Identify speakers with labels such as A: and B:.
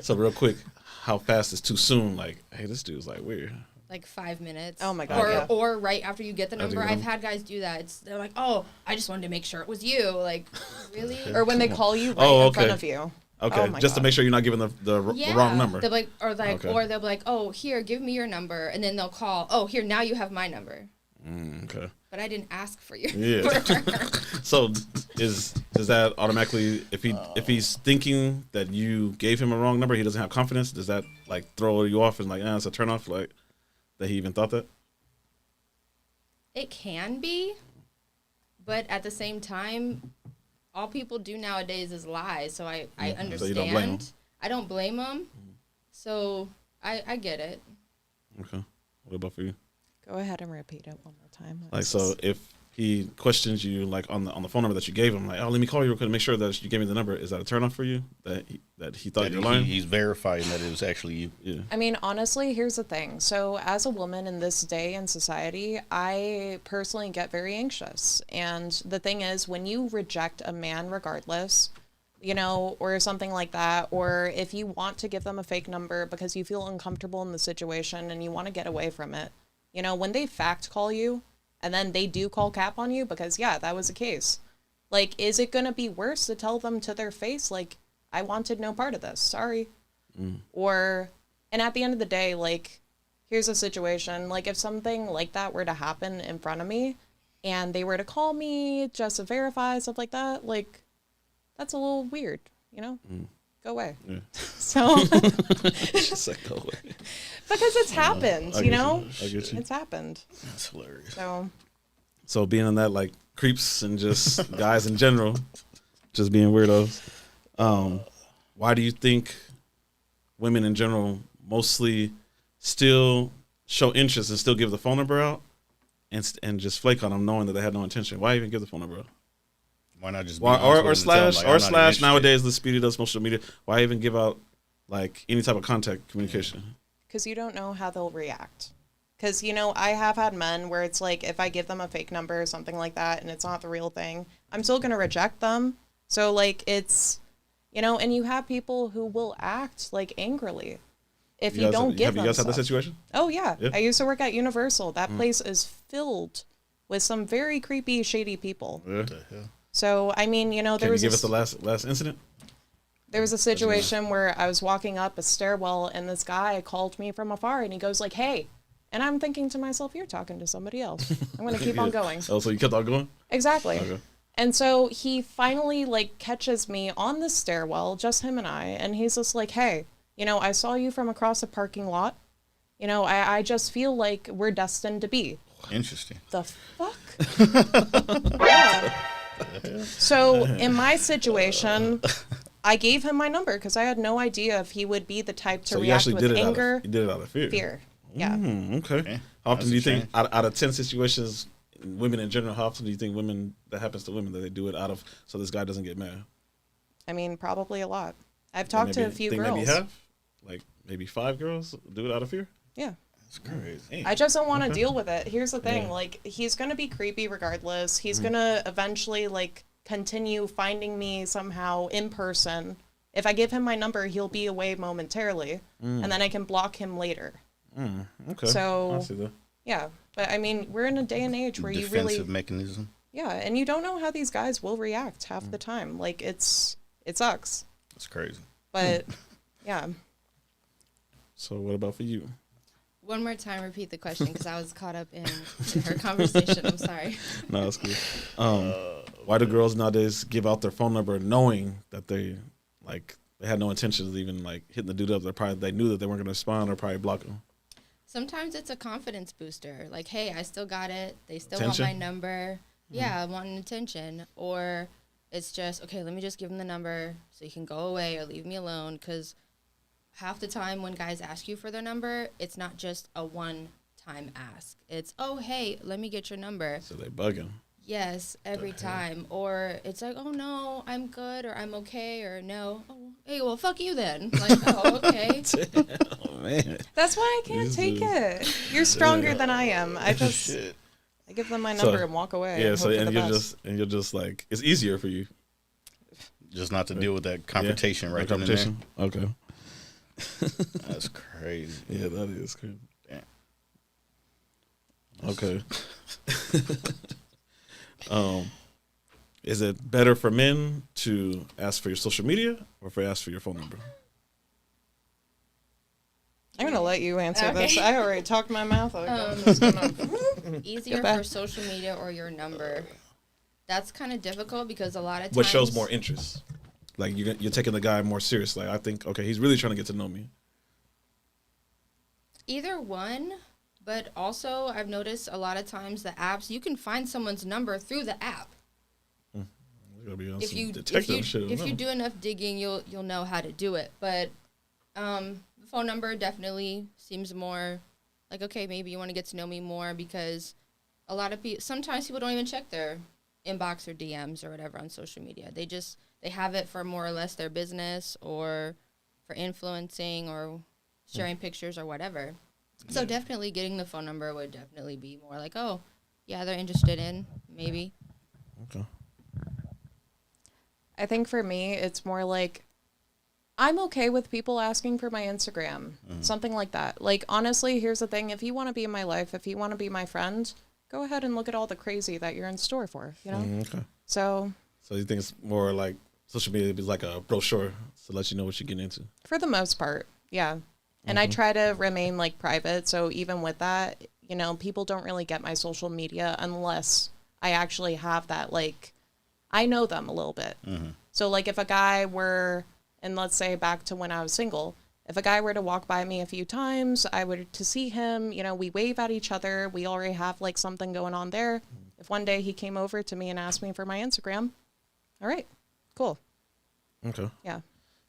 A: So real quick, how fast is too soon? Like, hey, this dude's like weird.
B: Like 5 minutes.
C: Oh my God.
B: Or right after you get the number. I've had guys do that. They're like, oh, I just wanted to make sure it was you. Like, really?
C: Or when they call you right in front of you.
A: Okay,
C: oh
A: just to make sure you're not giving the wrong number.
B: They'll be like, or they'll be like, oh, here, give me your number, and then they'll call. Oh, here, now you have my number.
A: Okay.
B: But I didn't ask for your
A: number. So does that automatically, if he's thinking that you gave him a wrong number, he doesn't have confidence? Does that like throw you off and like, it's a turnoff? Like that he even thought that?
B: It can be, but at the same time, all people do nowadays is lie. So I understand. So you don't blame him? I don't blame him. So I get it.
A: Okay. What about for you?
C: Go ahead and repeat it one more time.
A: Like, so if he questions you like on the phone number that you gave him, like, oh, let me call you real quick to make sure that you gave me the number. Is that a turnoff for you? That he thought you were lying?
D: He's verifying that it was actually you.
A: Yeah.
C: I mean, honestly, here's the thing. So as a woman in this day in society, I personally get very anxious. And the thing is, when you reject a man regardless, or something like that, or if you want to give them a fake number because you feel uncomfortable in the situation and you want to get away from it, when they fact call you and then they do call cap on you because, yeah, that was the case. Like, is it going to be worse to tell them to their face, like, I wanted no part of this, sorry. And at the end of the day, like, here's a situation. Like, if something like that were to happen in front of me and they were to call me just to verify, stuff like that, like, that's a little weird, Go away. Yeah. So
A: just like, go away.
C: Because it's happened,
A: I get you.
C: It's happened.
D: That's hilarious.
A: So being in that, like, creeps and just guys in general, just being weirdos. Why do you think women in general mostly still show interest and still give the phone number out and just flake on them knowing that they had no intention? Why even give the phone number out?
D: Why not just
A: slash nowadays the speedy does social media? Why even give out like any type of contact communication?
C: Because you don't know how they'll react. Because, I have had men where it's like, if I give them a fake number or something like that and it's not the real thing, I'm still going to reject them. So, like, it's, and you have people who will act, like, angrily if you don't give them
A: Have you guys had
C: stuff.
A: that situation?
C: Oh, yeah. I used to work at Universal. That place is filled with some very creepy, shady people.
A: Yeah.
C: So, I mean, there was...
A: Can you give us the last incident?
C: There was a situation where I was walking up a stairwell and this guy called me from afar and he goes like, hey. And I'm thinking to myself, you're talking to somebody else. I'm going to keep on going.
A: Oh, so you kept on going?
C: Exactly.
A: Okay.
C: And so he finally like catches me on the stairwell, just him and I. And he's just like, hey, I saw you from across the parking lot. I just feel like we're destined to be.
D: Interesting.
C: The fuck? Yeah. So in my situation, I gave him my number because I had no idea if he would be the type to react with anger.
A: You did it out of fear.
C: Fear. Yeah.
A: Okay. How often do you think, out of 10 situations, women in general, how often do you think that happens to women, that they do it out of, so this guy doesn't get mad?
C: I mean, probably a lot. I've talked to a few girls.
A: Maybe half? Like maybe 5 girls do it out of fear?
C: Yeah.
D: That's crazy.
C: I just don't want to deal with it. Here's the thing. Like, he's going to be creepy regardless. He's going to eventually, like, continue finding me somehow in person. If I give him my number, he'll be away momentarily. And then I can block him later.
A: Okay.
C: So,
A: I see that.
C: Yeah. But, I mean, we're in a day and age where you really...
D: Defensive mechanism.
C: Yeah, and you don't know how these guys will react half the time. Like, it sucks.
D: That's crazy.
C: But, yeah.
A: So what about for you?
B: One more time, repeat the question, because I was caught up in her conversation. I'm sorry.
A: No, that's cool. Why do girls nowadays give out their phone number knowing that they had no intention of even like hitting the dude up? They knew that they weren't going to respond or probably block them.
B: Sometimes it's a confidence booster. Like, hey, I still got it. They still
A: Attention?
B: want my number. Yeah, I want an attention. Or it's just, okay, let me just give them the number so you can go away or leave me alone, because half the time when guys ask you for their number, it's not just a one-time ask. It's, oh, hey, let me get your number.
A: So they bugging.
B: Yes, every time. Or it's like, oh, no, I'm good, or I'm okay, or no. Oh, hey, well, fuck you then. Like, oh, okay.
A: Oh, man.
C: That's why I can't take it. You're stronger than I am. I give them my number and walk away.
A: Yeah,
C: and
A: you're just like, it's easier for you.
D: Just not to deal with that confrontation then and there.
A: Okay.
D: That's crazy.
A: Yeah, that is crazy.
D: Damn.
A: Okay. Is it better for men to ask for your social media or for ask for your phone number?
C: I'm going to let you answer
B: Okay.
C: this. I already talked my mouth off. I'm just gonna...
B: Easier
C: back.
B: for social media or your number? That's kind of difficult because a lot of times.
A: What shows more interest? Like you're taking the guy more serious. Like I think, okay, he's really trying to get to know me.
B: Either one, but also I've noticed a lot of times the apps, you can find someone's number through the app.
A: Gotta be on
B: If
A: some
B: you
A: detective shit.
B: if you do enough digging, you'll know how to do it. But the phone number definitely seems more like, okay, maybe you want to get to know me more, because a lot of people, sometimes people don't even check their inbox or DMs or whatever on social media. They have it for more or less their business or for influencing or sharing pictures or whatever. So definitely getting the phone number would definitely be more like, oh, yeah, they're interested in, maybe.
A: Okay.
C: I think for me, it's more like I'm okay with people asking for my Instagram, something like that. Like, honestly, here's the thing. If you want to be in my life, if you want to be my friend, go ahead and look at all the crazy that you're in store for, you know?
A: Okay.
C: So
A: you think it's more like social media is like a brochure to let you know what you're getting into?
C: for the most part, yeah. And I try to remain like private. So even with that, you know, people don't really get my social media unless I actually have that, like, I know them a little bit. So like if a guy were, and let's say back to when I was single, if a guy were to walk by me a few times, I would to see him, you know, we wave at each other. We already have like something going on there. If one day he came over to me and asked me for my Instagram, all right, cool.
A: Okay.
C: Yeah.